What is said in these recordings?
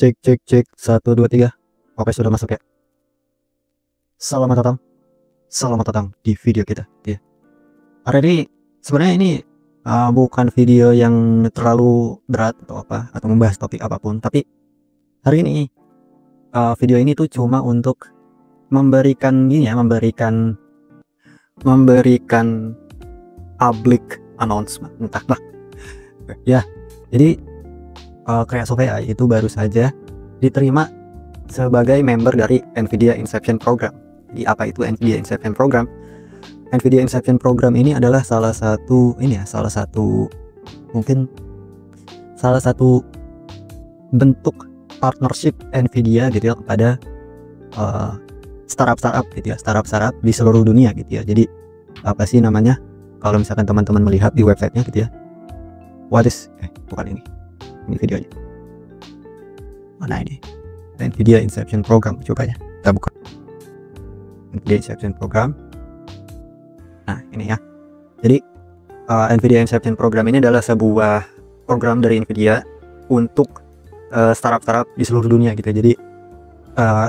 Cek 1 2 3. Oke, sudah masuk ya. Selamat datang di video kita ya. Hari ini sebenarnya ini bukan video yang terlalu berat atau apa atau membahas topik apapun, tapi hari ini video ini tuh cuma untuk memberikan ini ya, memberikan public announcement, entahlah ya. Jadi Kreasofia itu baru saja diterima sebagai member dari NVIDIA Inception Program. Jadi apa itu NVIDIA Inception Program? NVIDIA Inception Program ini adalah salah satu bentuk partnership NVIDIA gitu ya kepada startup gitu ya, startup di seluruh dunia gitu ya. Jadi apa sih namanya, kalau misalkan teman-teman melihat di websitenya gitu ya, bukan ini videonya, mana ini, NVIDIA Inception Program, coba ya kita buka NVIDIA Inception Program. Nah ini ya, jadi NVIDIA Inception Program ini adalah sebuah program dari NVIDIA untuk startup di seluruh dunia gitu. Jadi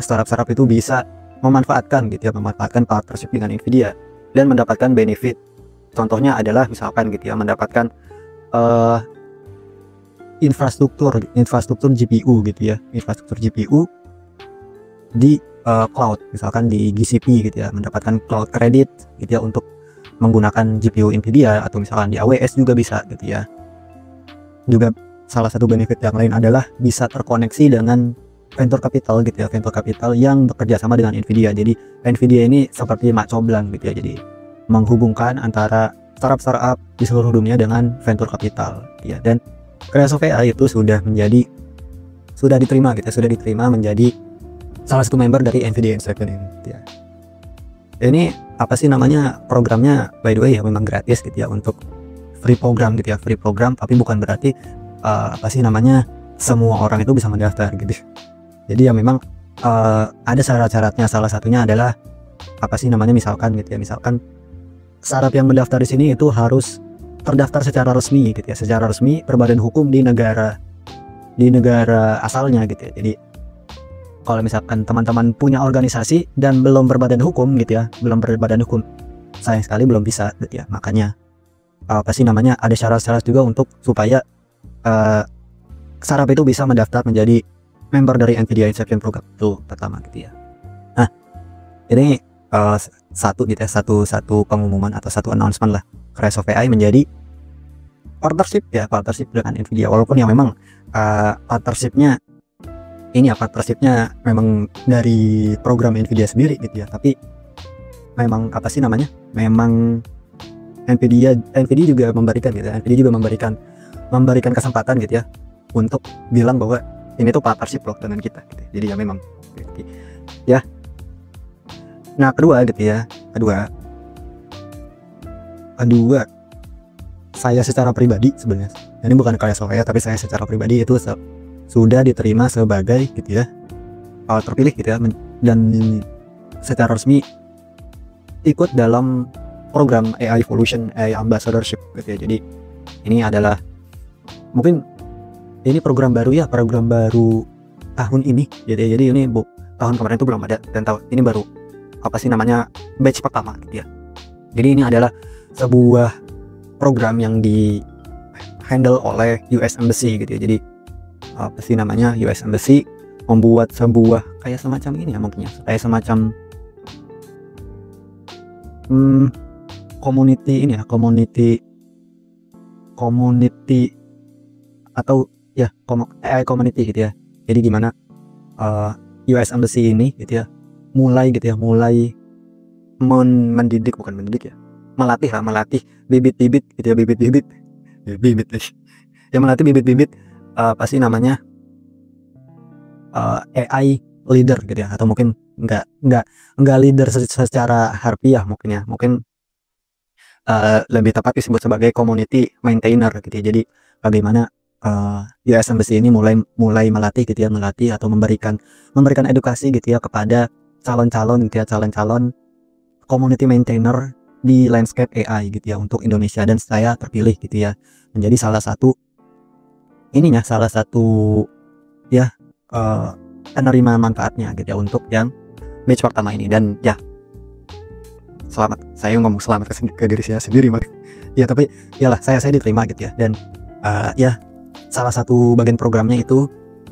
startup itu bisa memanfaatkan partnership dengan NVIDIA dan mendapatkan benefit. Contohnya adalah misalkan gitu ya, mendapatkan infrastruktur GPU gitu ya, infrastruktur GPU di cloud, misalkan di GCP gitu ya, mendapatkan cloud credit gitu ya untuk menggunakan GPU NVIDIA, atau misalkan di AWS juga bisa gitu ya. Juga salah satu benefit yang lain adalah bisa terkoneksi dengan venture capital gitu ya, venture capital yang bekerja sama dengan NVIDIA. Jadi NVIDIA ini seperti mak comblang gitu ya, jadi menghubungkan antara startup di seluruh dunia dengan venture capital ya. Dan Kreasofia itu sudah diterima menjadi salah satu member dari NVIDIA Inception ini ya. Ini apa sih namanya, programnya by the way ya memang gratis gitu ya, untuk free program gitu ya, free program, tapi bukan berarti semua orang itu bisa mendaftar gitu. Jadi ya memang ada syarat-syaratnya. Salah satunya adalah misalkan startup yang mendaftar di sini itu harus terdaftar secara resmi gitu ya, secara resmi berbadan hukum di negara asalnya gitu ya. Jadi kalau misalkan teman-teman punya organisasi dan belum berbadan hukum gitu ya, sayang sekali belum bisa gitu ya. Makanya ada syarat-syarat juga untuk supaya startup itu bisa mendaftar menjadi member dari NVIDIA Inception Program itu pertama gitu ya. Nah ini satu pengumuman atau satu announcement lah, Kreasofia menjadi partnership dengan NVIDIA. Walaupun yang memang partnershipnya memang dari program NVIDIA sendiri gitu ya, tapi memang memang NVIDIA juga memberikan gitu ya, NVIDIA juga memberikan kesempatan gitu ya untuk bilang bahwa ini tuh partnership loh dengan kita gitu. Jadi ya memang gitu ya. Nah kedua saya secara pribadi sebenarnya, ini bukan Kreasofia, tapi saya secara pribadi itu sudah diterima sebagai gitu ya, terpilih gitu ya, dan secara resmi ikut dalam program AI Evolution, AI Ambassadorship gitu ya. Jadi ini adalah mungkin ini program baru tahun ini gitu ya. Jadi ini tahun kemarin itu belum ada, dan ini baru batch pertama gitu ya. Jadi ini adalah sebuah program yang di handle oleh US Embassy gitu ya. Jadi US Embassy membuat sebuah kayak semacam ini ya, mungkin ya, kayak semacam community atau ya AI community gitu ya. Jadi gimana US Embassy ini gitu ya mulai melatih bibit-bibit gitu ya, melatih bibit-bibit AI leader gitu ya, atau mungkin enggak leader secara harfiah mungkin ya, lebih tepat disebut sebagai community maintainer gitu ya. Jadi bagaimana US Embassy ini mulai melatih gitu ya, atau memberikan edukasi gitu ya kepada calon-calon community maintainer di landscape AI gitu ya untuk Indonesia. Dan saya terpilih gitu ya menjadi salah satu penerima manfaatnya gitu ya untuk yang batch pertama ini. Dan ya, selamat, saya ngomong selamat ke diri saya sendiri ya, tapi iyalah saya diterima gitu ya. Dan ya, salah satu bagian programnya itu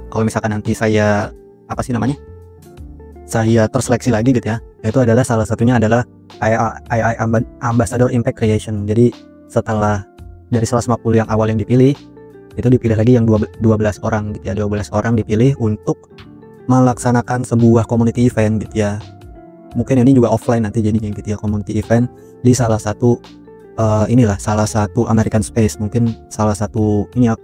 kalau misalkan nanti saya saya terseleksi lagi gitu ya, itu adalah salah satunya adalah AI Ambassador Impact Creation. Jadi setelah dari 150 yang awal yang dipilih, itu dipilih lagi yang 12 orang gitu ya, 12 orang dipilih untuk melaksanakan sebuah community event gitu ya. Mungkin ini juga offline nanti jadinya gitu ya, community event di salah satu salah satu American Space, mungkin salah satu ini ya,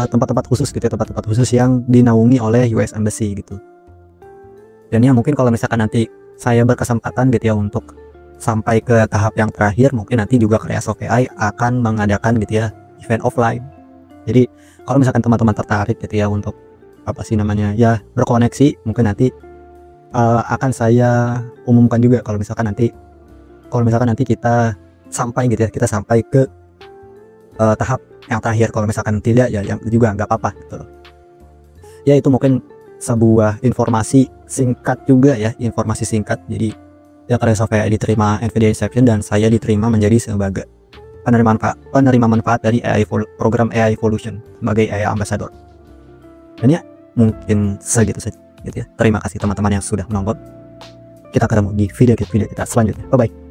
tempat-tempat khusus gitu ya, tempat-tempat khusus yang dinaungi oleh US Embassy gitu. Dan ya mungkin kalau misalkan nanti saya berkesempatan gitu ya untuk sampai ke tahap yang terakhir, mungkin nanti juga Kreaso AI akan mengadakan gitu ya event offline. Jadi kalau misalkan teman-teman tertarik gitu ya untuk berkoneksi, mungkin nanti akan saya umumkan juga kalau misalkan nanti kita sampai gitu ya, kita sampai ke tahap yang terakhir. Kalau misalkan tidak ya juga nggak apa-apa gitu. Ya itu mungkin sebuah informasi singkat juga ya, informasi singkat. Jadi ya Kreaso AI diterima NVIDIA Inception dan saya diterima menjadi sebagai penerima manfaat dari program AI Evolution sebagai AI Ambassador. Dan ya mungkin segitu saja gitu ya. Terima kasih teman-teman yang sudah menonton. Kita ketemu di video kita selanjutnya. Bye bye.